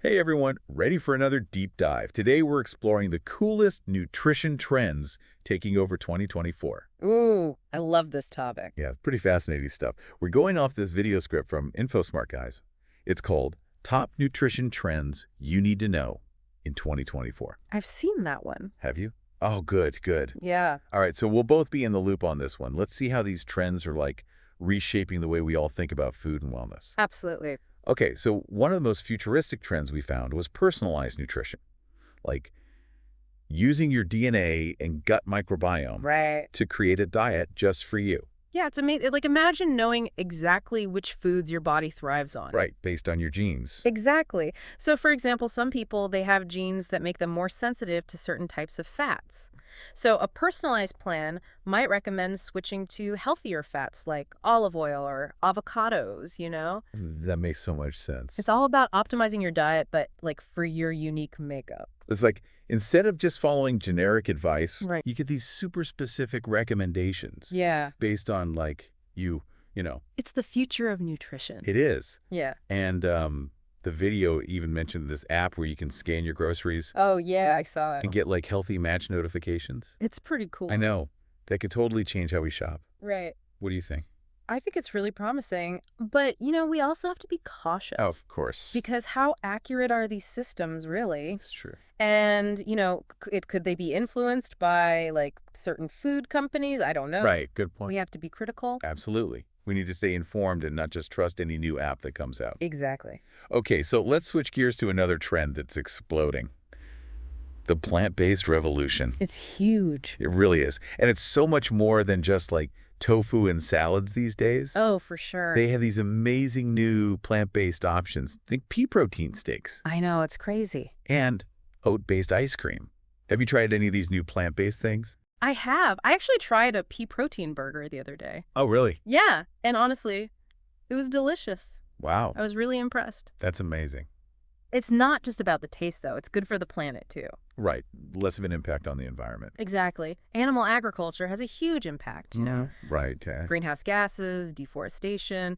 Hey everyone, ready for another deep dive. Today we're exploring the coolest nutrition trends taking over 2024. Ooh, I love this topic. Yeah, pretty fascinating stuff. We're going off this video script from InfoSmart Guys. It's called Top Nutrition Trends You Need to Know in 2024. I've seen that one. Have you? Oh, good, good. Yeah, All right, so we'll both be in the loop on this one. Let's see how these trends are like reshaping the way we all think about food and wellness. absolutely. Okay, so one of the most futuristic trends we found was personalized nutrition, like using your DNA and gut microbiome Right. to create a diet just for you. Yeah, it's amazing. Like, imagine knowing exactly which foods your body thrives on. Right, based on your genes. Exactly. So, for example, some people, they have genes that make them more sensitive to certain types of fats. So, a personalized plan might recommend switching to healthier fats like olive oil or avocados. That makes so much sense. It's all about optimizing your diet, but like for your unique makeup. It's like instead of just following generic advice, Right. you get these super specific recommendations Yeah. based on like you know, It's the future of nutrition. it is. Yeah. And the video even mentioned this app where you can scan your groceries Oh, yeah, I saw it. and get like healthy match notifications. It's pretty cool. I know. That could totally change how we shop. Right. What do you think? I think it's really promising. But, we also have to be cautious. Oh, of course. Because how accurate are these systems, really? It's true. And, could they be influenced by, like, certain food companies? I don't know. Right. Good point. We have to be critical. Absolutely. We need to stay informed and not just trust any new app that comes out. Exactly. Okay, so let's switch gears to another trend that's exploding. The plant-based revolution. It's huge. It really is. And it's so much more than just like tofu and salads these days. Oh, for sure. They have these amazing new plant-based options. Think pea protein steaks I know, it's crazy. and oat-based ice cream. Have you tried any of these new plant-based things? I have. I actually tried a pea protein burger the other day. Oh, really? Yeah. And honestly, it was delicious. Wow. I was really impressed. That's amazing. It's not just about the taste, though. It's good for the planet, too. Right. Less of an impact on the environment. Exactly. Animal agriculture has a huge impact. Right. Yeah. Greenhouse gases, deforestation.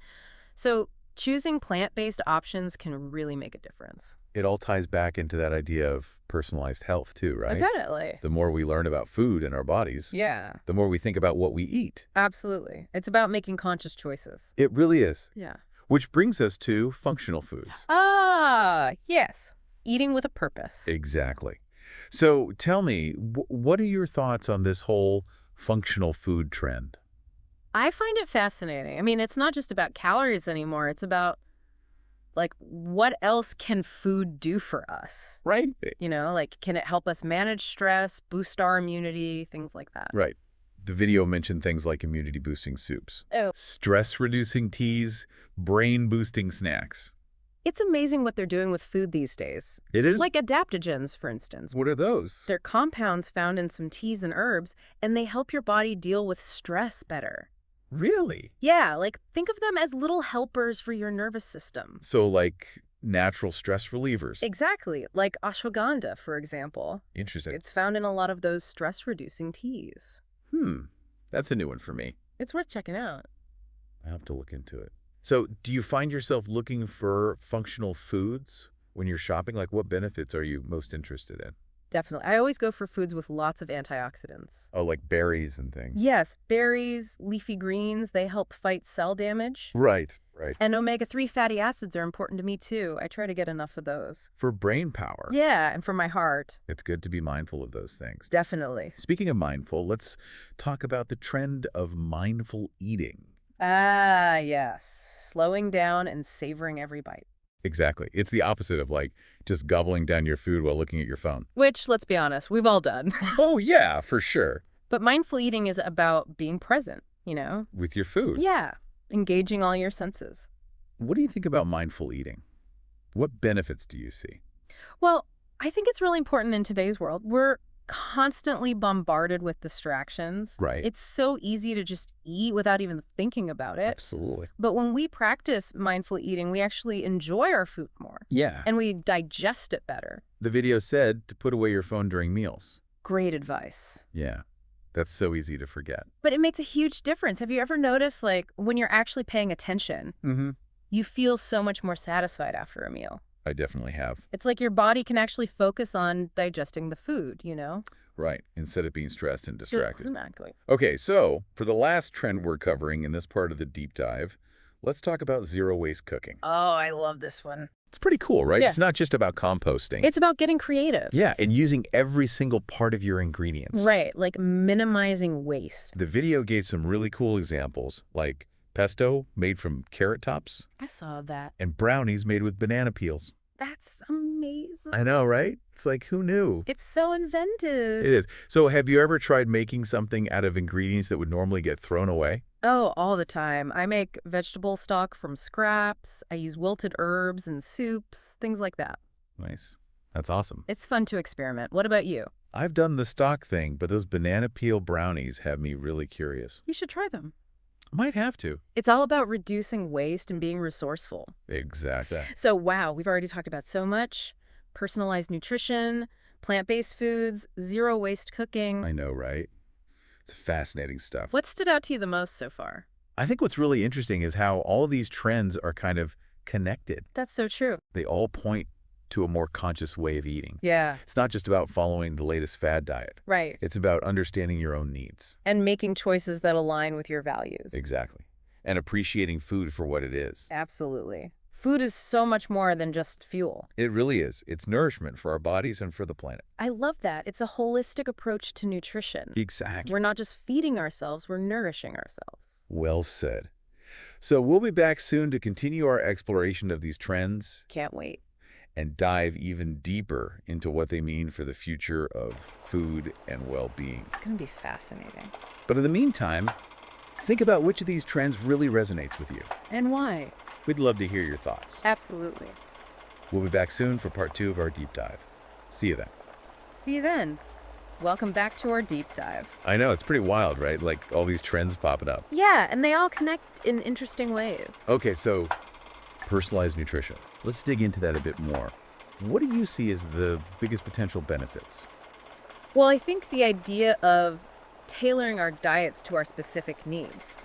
So choosing plant-based options can really make a difference. It all ties back into that idea of personalized health too, right? Definitely. The more we learn about food and our bodies, Yeah, the more we think about what we eat. absolutely. It's about making conscious choices. It really is. Yeah. Which brings us to functional foods. Ah, yes. Eating with a purpose. Exactly. So tell me, what are your thoughts on this whole functional food trend? I find it fascinating. I mean, it's not just about calories anymore. It's about, like, what else can food do for us? Right? Like, can it help us manage stress, boost our immunity, things like that? Right. The video mentioned things like immunity-boosting soups, Oh, stress-reducing teas, brain-boosting snacks. it's amazing what they're doing with food these days. It is? Like adaptogens, for instance. What are those? They're compounds found in some teas and herbs, and they help your body deal with stress better. Really? Yeah, like think of them as little helpers for your nervous system. So like natural stress relievers. Exactly, like ashwagandha, for example. Interesting. It's found in a lot of those stress-reducing teas. That's a new one for me. It's worth checking out. I'll have to look into it. So do you find yourself looking for functional foods when you're shopping? Like what benefits are you most interested in? Definitely. I always go for foods with lots of antioxidants. Oh, like berries and things. Yes, berries, leafy greens, they help fight cell damage. Right, right. And omega-3 fatty acids are important to me, too. I try to get enough of those. For brain power. Yeah, and for my heart. It's good to be mindful of those things. Definitely. Speaking of mindful, let's talk about the trend of mindful eating. Ah, yes. Slowing down and savoring every bite. Exactly. It's the opposite of like just gobbling down your food while looking at your phone. Which, let's be honest, we've all done. Oh, yeah, for sure. But mindful eating is about being present. With your food. Yeah, engaging all your senses. What do you think about mindful eating? What benefits do you see? Well, I think it's really important in today's world. We're constantly bombarded with distractions. Right. It's so easy to just eat without even thinking about it. Absolutely. But when we practice mindful eating, we actually enjoy our food more Yeah. and we digest it better. The video said to put away your phone during meals. Great advice. Yeah. That's so easy to forget. But it makes a huge difference. Have you ever noticed, like, when you're actually paying attention, Mm-hmm. you feel so much more satisfied after a meal? I definitely have. It's like your body can actually focus on digesting the food, you know? Right, instead of being stressed and distracted. Exactly. Okay, so for the last trend we're covering in this part of the deep dive, let's talk about zero-waste cooking. Oh, I love this one. It's pretty cool, right? Yeah. It's not just about composting. It's about getting creative. Yeah, and using every single part of your ingredients. Right, like minimizing waste. The video gave some really cool examples, like pesto made from carrot tops I saw that. and brownies made with banana peels. That's amazing. I know, right? It's like, who knew? It's so inventive. It is. So have you ever tried making something out of ingredients that would normally get thrown away? Oh, all the time. I make vegetable stock from scraps. I use wilted herbs in soups, things like that. Nice. That's awesome. It's fun to experiment. What about you? I've done the stock thing, but those banana peel brownies have me really curious. You should try them. Might have to. It's all about reducing waste and being resourceful. Exactly. So, wow, we've already talked about so much. Personalized nutrition, plant-based foods, zero waste cooking. I know, right? It's fascinating stuff. What stood out to you the most so far? I think what's really interesting is how all of these trends are kind of connected. That's so true. They all point to a more conscious way of eating. Yeah. It's not just about following the latest fad diet. Right. It's about understanding your own needs. And making choices that align with your values. Exactly. And appreciating food for what it is. Absolutely. Food is so much more than just fuel. It really is. It's nourishment for our bodies and for the planet. I love that. It's a holistic approach to nutrition. Exactly. We're not just feeding ourselves, we're nourishing ourselves. Well said. So we'll be back soon to continue our exploration of these trends Can't wait. and dive even deeper into what they mean for the future of food and well-being. It's going to be fascinating. But in the meantime, think about which of these trends really resonates with you. And why? We'd love to hear your thoughts. Absolutely. We'll be back soon for part 2 of our deep dive. See you then. See you then. Welcome back to our deep dive. I know, it's pretty wild, right? Like all these trends popping up. Yeah, and they all connect in interesting ways. Okay, so personalized nutrition. Let's dig into that a bit more. What do you see as the biggest potential benefits? Well, I think the idea of tailoring our diets to our specific needs,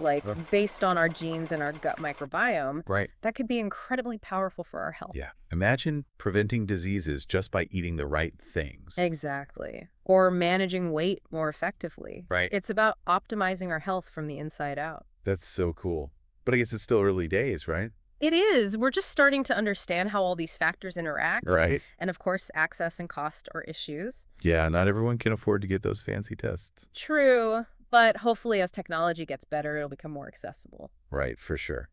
like based on our genes and our gut microbiome, Right. that could be incredibly powerful for our health. Yeah. Imagine preventing diseases just by eating the right things. Exactly. Or managing weight more effectively. Right. It's about optimizing our health from the inside out. That's so cool. But I guess it's still early days, right? It is. We're just starting to understand how all these factors interact. Right. And of course, access and cost are issues. Yeah, not everyone can afford to get those fancy tests. True. But hopefully as technology gets better, it'll become more accessible. Right, for sure.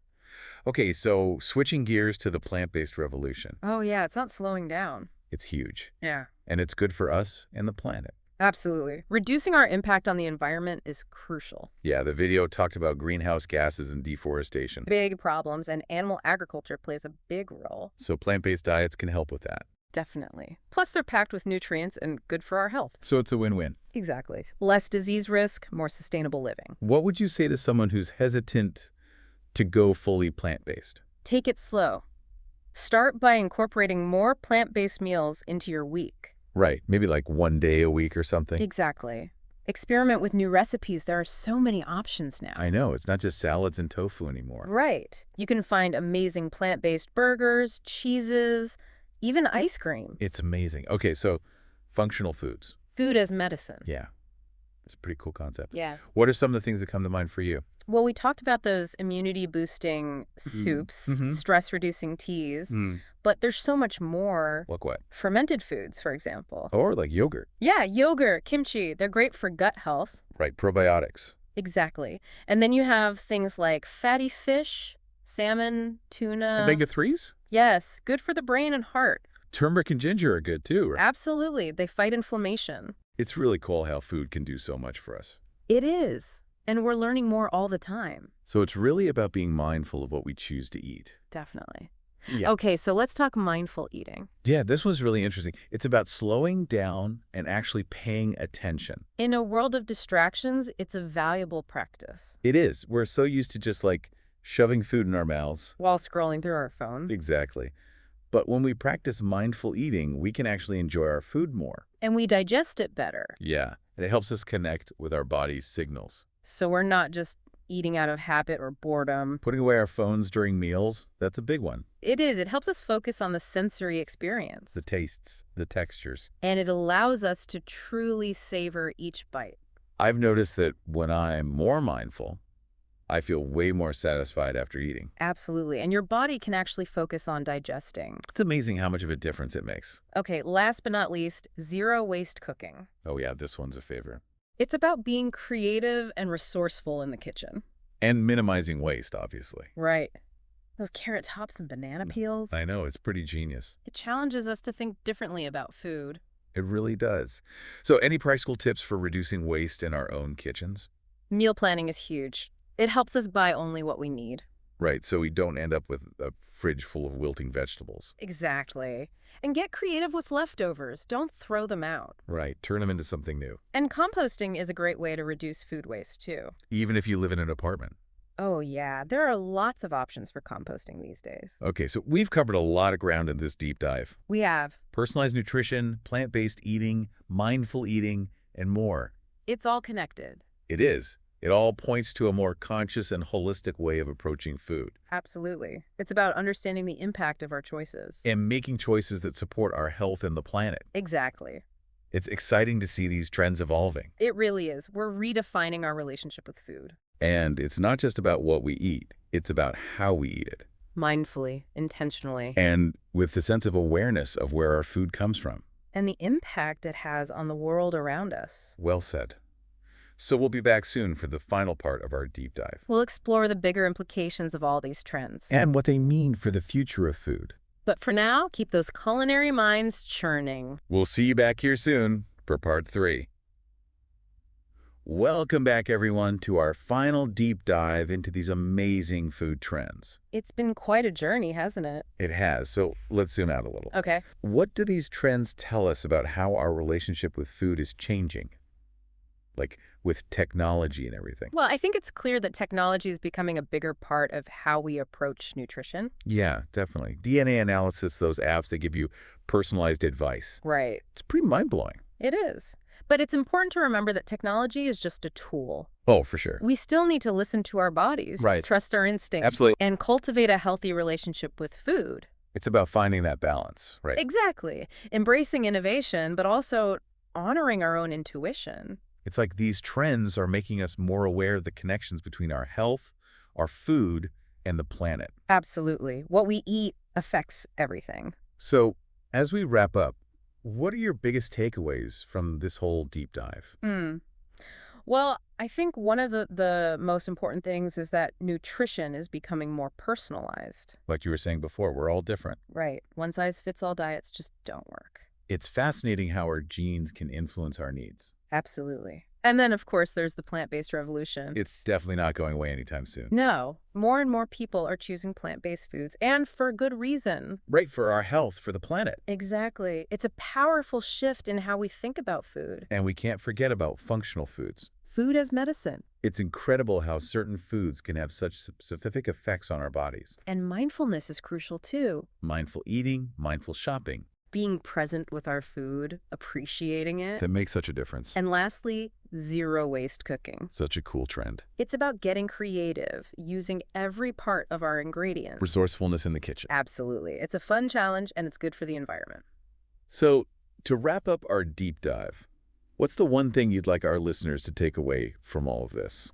Okay, so switching gears to the plant-based revolution. Oh, yeah. It's not slowing down. It's huge. Yeah. And it's good for us and the planet. Absolutely. Reducing our impact on the environment is crucial. Yeah, the video talked about greenhouse gases and deforestation. Big problems, and animal agriculture plays a big role. So plant-based diets can help with that. Definitely. Plus, they're packed with nutrients and good for our health. So it's a win-win. Exactly. Less disease risk, more sustainable living. What would you say to someone who's hesitant to go fully plant-based? Take it slow. Start by incorporating more plant-based meals into your week. Right, maybe like one day a week or something. Exactly. Experiment with new recipes. There are so many options now. I know, it's not just salads and tofu anymore. Right. You can find amazing plant-based burgers, cheeses, even ice cream. It's amazing. Okay, so functional foods. Food as medicine. Yeah, it's a pretty cool concept. Yeah. What are some of the things that come to mind for you? Well, we talked about those immunity-boosting soups, stress-reducing teas, but there's so much more. Like what? Fermented foods, for example. Or like yogurt. Yeah, yogurt, kimchi, they're great for gut health. Right, probiotics. Exactly. And then you have things like fatty fish, salmon, tuna. Omega-3s? Yes, good for the brain and heart. Turmeric and ginger are good too, right? Absolutely. They fight inflammation. It's really cool how food can do so much for us. It is. And we're learning more all the time. So it's really about being mindful of what we choose to eat. Definitely. Yeah. Okay, so let's talk mindful eating. Yeah, this was really interesting. It's about slowing down and actually paying attention. In a world of distractions, it's a valuable practice. It is. We're so used to just like shoving food in our mouths. While scrolling through our phones. Exactly. But when we practice mindful eating, we can actually enjoy our food more. And we digest it better. Yeah, and it helps us connect with our body's signals. So we're not just eating out of habit or boredom. Putting away our phones during meals, that's a big one. It is. It helps us focus on the sensory The experience. tastes, the textures. And it allows us to truly savor each bite. I've noticed that when I'm more mindful, I feel way more satisfied after eating. Absolutely. And your body can actually focus on digesting. It's amazing how much of a difference it makes. Okay, last but not least, zero waste cooking. Oh yeah, this one's a favorite. It's about being creative and resourceful in the kitchen. And minimizing waste, obviously. Right. Those carrot tops and banana peels. I know, it's pretty genius. It challenges us to think differently about food. It really does. So any practical tips for reducing waste in our own kitchens? Meal planning is huge. It helps us buy only what we need. Right, so we don't end up with a fridge full of wilting vegetables. Exactly. And get creative with leftovers. Don't throw them out. Right, turn them into something new. And composting is a great way to reduce food waste, too. Even if you live in an apartment. Oh, yeah. There are lots of options for composting these days. Okay, so we've covered a lot of ground in this deep dive. We have. Personalized nutrition, plant-based eating, mindful eating, and more. It's all connected. It is. It all points to a more conscious and holistic way of approaching food. Absolutely. It's about understanding the impact of our choices. And making choices that support our health and the planet. Exactly. It's exciting to see these trends evolving. It really is. We're redefining our relationship with food. And it's not just about what we eat, it's about how we eat it. Mindfully, intentionally. And with the sense of awareness of where our food comes from. And the impact it has on the world around us. Well said. So we'll be back soon for the final part of our deep dive. We'll explore the bigger implications of all these trends. And what they mean for the future of food. But for now, keep those culinary minds churning. We'll see you back here soon for part 3. Welcome back, everyone, to our final deep dive into these amazing food trends. It's been quite a journey, hasn't it? It has, so let's zoom out a little. Okay. What do these trends tell us about how our relationship with food is changing? Like with technology and everything. Well, I think it's clear that technology is becoming a bigger part of how we approach nutrition. Yeah, definitely. DNA analysis, those apps that give you personalized advice. Right. It's pretty mind-blowing. It is. But it's important to remember that technology is just a tool. Oh, for sure. We still need to listen to our bodies, Right. trust our instincts, Absolutely. and cultivate a healthy relationship with food. It's about finding that balance, right? Exactly. Embracing innovation, but also honoring our own intuition. It's like these trends are making us more aware of the connections between our health, our food, and the planet. Absolutely. What we eat affects everything. So, as we wrap up, what are your biggest takeaways from this whole deep dive? Well, I think one of the most important things is that nutrition is becoming more personalized. Like you were saying before, we're all different. Right. One-size-fits-all diets just don't work. It's fascinating how our genes can influence our needs. Absolutely. And then, of course, there's the plant-based revolution. It's definitely not going away anytime soon. No, more and more people are choosing plant-based foods, and for good reason. Right, for our health, for the planet. Exactly. It's a powerful shift in how we think about food. And we can't forget about functional foods. Food as medicine. It's incredible how certain foods can have such specific effects on our bodies. And mindfulness is crucial, too. Mindful eating, mindful shopping. Being present with our food, appreciating it. That makes such a difference. And lastly, zero waste cooking. Such a cool trend. It's about getting creative, using every part of our ingredients. Resourcefulness in the kitchen. Absolutely. It's a fun challenge, and it's good for the environment. So, to wrap up our deep dive, what's the one thing you'd like our listeners to take away from all of this?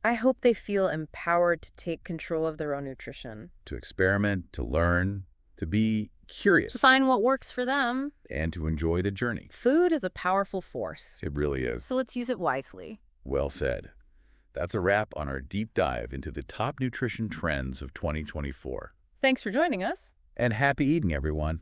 I hope they feel empowered to take control of their own nutrition. To experiment, to learn, to be curious. To find what works for them. And to enjoy the journey. Food is a powerful force. It really is. So let's use it wisely. Well said. That's a wrap on our deep dive into the top nutrition trends of 2024. Thanks for joining us. And happy eating, everyone.